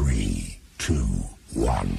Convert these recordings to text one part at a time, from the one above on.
3, 2, 1.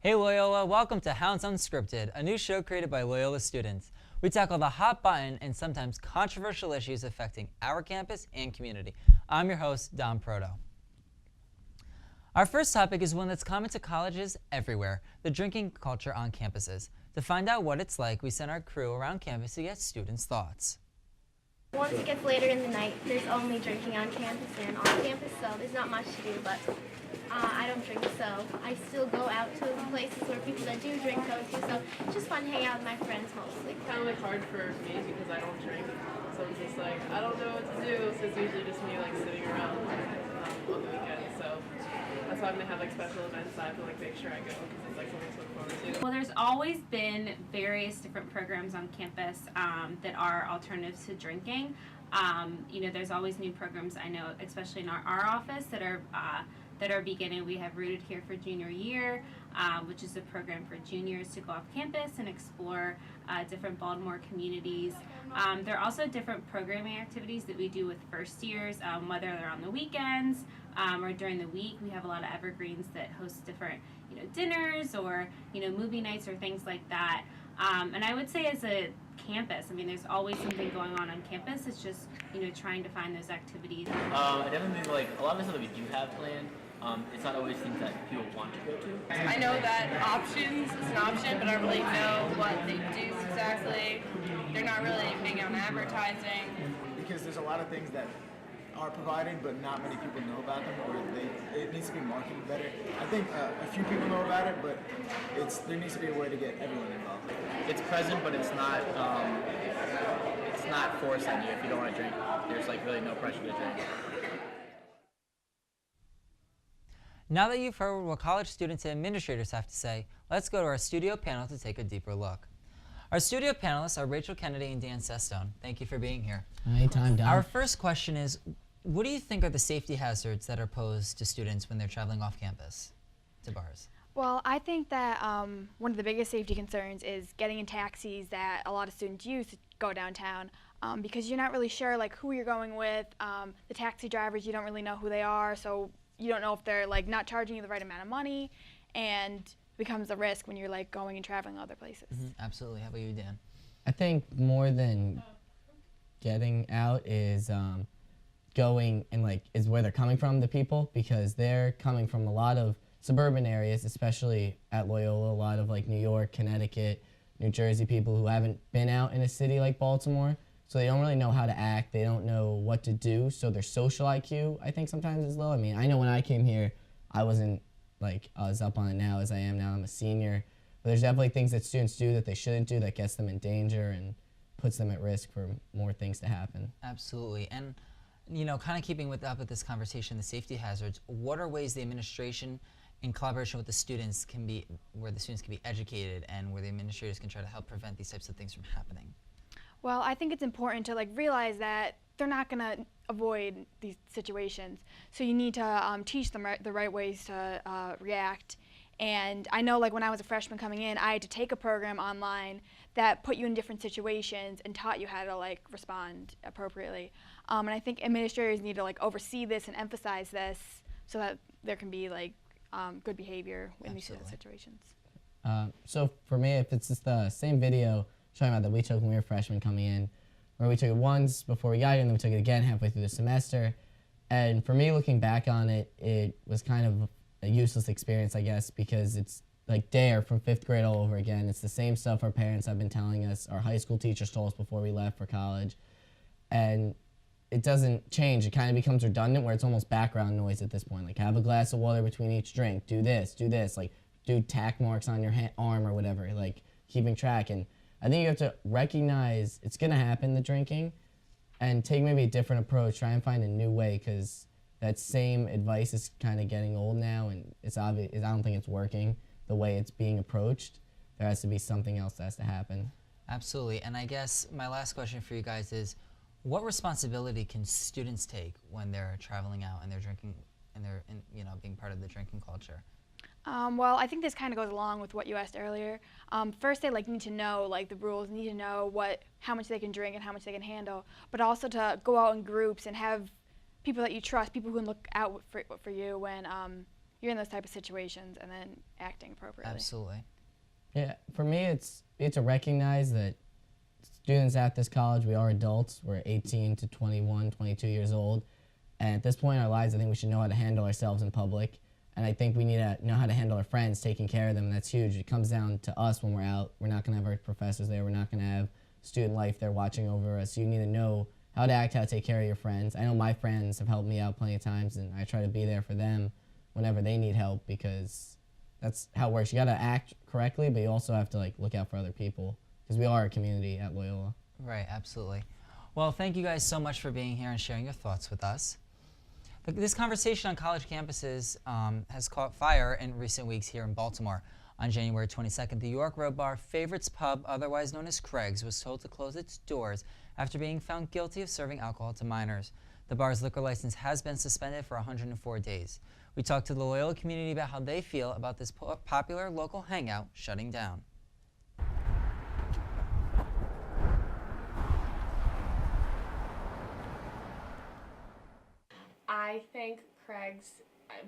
Hey Loyola, welcome to Hounds Unscripted, a new show created by Loyola students. We tackle the hot button and sometimes controversial issues affecting our campus and community. I'm your host, Don Proto. Our first topic is one that's common to colleges everywhere, the drinking culture on campuses. To find out what it's like, we sent our crew around campus to get students' thoughts. Once it gets later in the night, there's only drinking on campus and off campus, so there's not much to do, but I don't drink, so I still go out to places where people that do drink go to, so it's just fun hanging out with my friends mostly. It's kind of like hard for me because I don't drink, so it's just like, I don't know what to do, so it's usually just me like sitting around on the weekends, so that's why I'm going to have like special events that I have to like make sure I go because it's like something to look forward to. Well, there's always been various different programs on campus that are alternatives to drinking. There's always new programs, I know, especially in our office that are beginning. We have Rooted Here for Junior Year, which is a program for juniors to go off campus and explore different Baltimore communities. There are also different programming activities that we do with first years, whether they're on the weekends or during the week. We have a lot of evergreens that host different dinners or movie nights or things like that. And I would say as a campus, there's always something going on campus. It's just trying to find those activities. I definitely like a lot of the stuff that we do have planned. It's not always things that people want to go to. I know that options is an option, but I don't really know what they do exactly. They're not really big on advertising. Because there's a lot of things that are provided, but not many people know about them, or it needs to be marketed better. I think a few people know about it, but there needs to be a way to get everyone involved. It's present, but it's not forced on you. If you don't want to drink, there's like really no pressure to drink. Now that you've heard what college students and administrators have to say, let's go to our studio panel to take a deeper look. Our studio panelists are Rachel Kennedy and Dan Sestone. Thank you for being here. Anytime, Don. Our first question is, what do you think are the safety hazards that are posed to students when they're traveling off campus to bars? Well, I think that one of the biggest safety concerns is getting in taxis that a lot of students use to go downtown because you're not really sure who you're going with. The taxi drivers, you don't really know who they are, so you don't know if they're not charging you the right amount of money, and it becomes a risk when you're going and traveling other places. Absolutely. How about you, Dan? I think more than getting out is going and is where they're coming from, the people, because they're coming from a lot of suburban areas, especially at Loyola, a lot of New York, Connecticut, New Jersey people who haven't been out in a city like Baltimore. So they don't really know how to act, they don't know what to do, so their social IQ, I think, sometimes is low. I know when I came here, I wasn't as up on it now as I am now. I'm a senior. But there's definitely things that students do that they shouldn't do that gets them in danger and puts them at risk for more things to happen. Absolutely. And, kind of keeping up with this conversation, the safety hazards, what are ways the administration, in collaboration with the students, where the students can be educated and where the administrators can try to help prevent these types of things from happening? Well, I think it's important to realize that they're not going to avoid these situations. So you need to teach them the right ways to react. And I know when I was a freshman coming in, I had to take a program online that put you in different situations and taught you how to respond appropriately. And I think administrators need to oversee this and emphasize this so that there can be good behavior in these situations. So for me, if it's just the same video showing about that we took when we were freshmen coming in, where we took it once before we got here, and then we took it again halfway through the semester. And for me, looking back on it, it was kind of a useless experience, I guess, because it's DARE from 5th grade all over again. It's the same stuff our parents have been telling us, our high school teachers told us before we left for college. And it doesn't change. It kind of becomes redundant where it's almost background noise at this point. Have a glass of water between each drink, do this, do tack marks on your arm or whatever, keeping track. And I think you have to recognize it's going to happen, the drinking, and take maybe a different approach, try and find a new way, because that same advice is kind of getting old now, and it's obvious. I don't think it's working the way it's being approached. There has to be something else that has to happen. Absolutely. And I guess my last question for you guys is, What responsibility can students take when they're traveling out and they're drinking and they're being part of the drinking culture? Well, I think this kind of goes along with what you asked earlier. First, they need to know the rules, need to know how much they can drink and how much they can handle, but also to go out in groups and have people that you trust, people who can look out for you when you're in those type of situations, and then acting appropriately. Absolutely. Yeah, for me, it's to recognize that students at this college, we are adults. We're 18 to 21, 22 years old. And at this point in our lives, I think we should know how to handle ourselves in public. And I think we need to know how to handle our friends, taking care of them. And that's huge. It comes down to us when we're out. We're not going to have our professors there. We're not going to have student life there watching over us. You need to know how to act, how to take care of your friends. I know my friends have helped me out plenty of times, and I try to be there for them whenever they need help, because that's how it works. You got to act correctly, but you also have to look out for other people, because we are a community at Loyola. Right, absolutely. Well, thank you guys so much for being here and sharing your thoughts with us. This conversation on college campuses has caught fire in recent weeks here in Baltimore. On January 22nd, the York Road Bar Favorites Pub, otherwise known as Craig's, was told to close its doors after being found guilty of serving alcohol to minors. The bar's liquor license has been suspended for 104 days. We talked to the Loyola community about how they feel about this popular local hangout shutting down. I think Craig's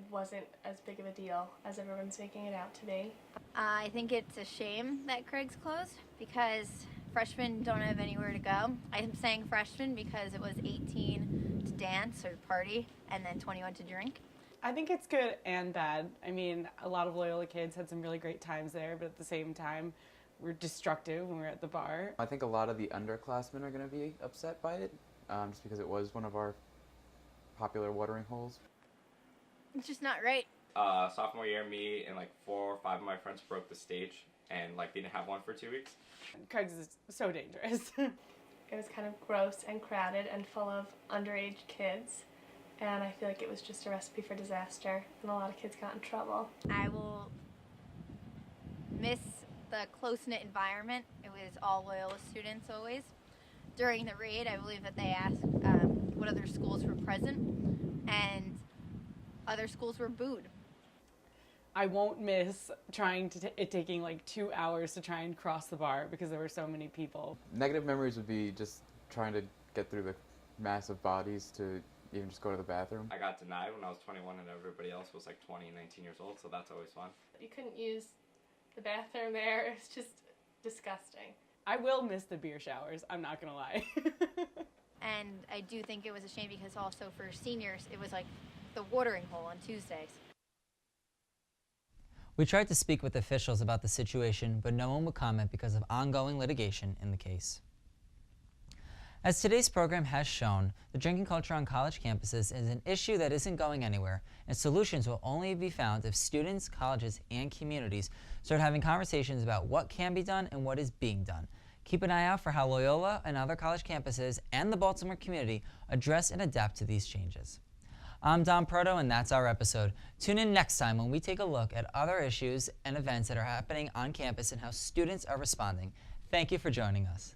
wasn't as big of a deal as everyone's making it out to be. I think it's a shame that Craig's closed because freshmen don't have anywhere to go. I'm saying freshmen because it was 18 to dance or party and then 21 to drink. I think it's good and bad. I mean, a lot of Loyola kids had some really great times there, but at the same time, we're destructive when we're at the bar. I think a lot of the underclassmen are going to be upset by it, just because it was one of our popular watering holes. It's just not right. Sophomore year, me and 4 or 5 of my friends broke the stage and didn't have one for 2 weeks. Craig's is so dangerous. It was kind of gross and crowded and full of underage kids, and I feel like it was just a recipe for disaster, and a lot of kids got in trouble. I will miss the close-knit environment. It was all Loyola students always. During the raid, I believe that they asked what other schools were present, and other schools were booed. I won't miss it taking 2 hours to try and cross the bar because there were so many people. Negative memories would be just trying to get through the massive bodies to even just go to the bathroom. I got denied when I was 21 and everybody else was 20 and 19 years old, so that's always fun. You couldn't use the bathroom there. It's just disgusting. I will miss the beer showers, I'm not gonna lie. And I do think it was a shame because also for seniors, it was the watering hole on Tuesdays. We tried to speak with officials about the situation, but no one would comment because of ongoing litigation in the case. As today's program has shown, the drinking culture on college campuses is an issue that isn't going anywhere, and solutions will only be found if students, colleges, and communities start having conversations about what can be done and what is being done. Keep an eye out for how Loyola and other college campuses and the Baltimore community address and adapt to these changes. I'm Don Proto, and that's our episode. Tune in next time when we take a look at other issues and events that are happening on campus and how students are responding. Thank you for joining us.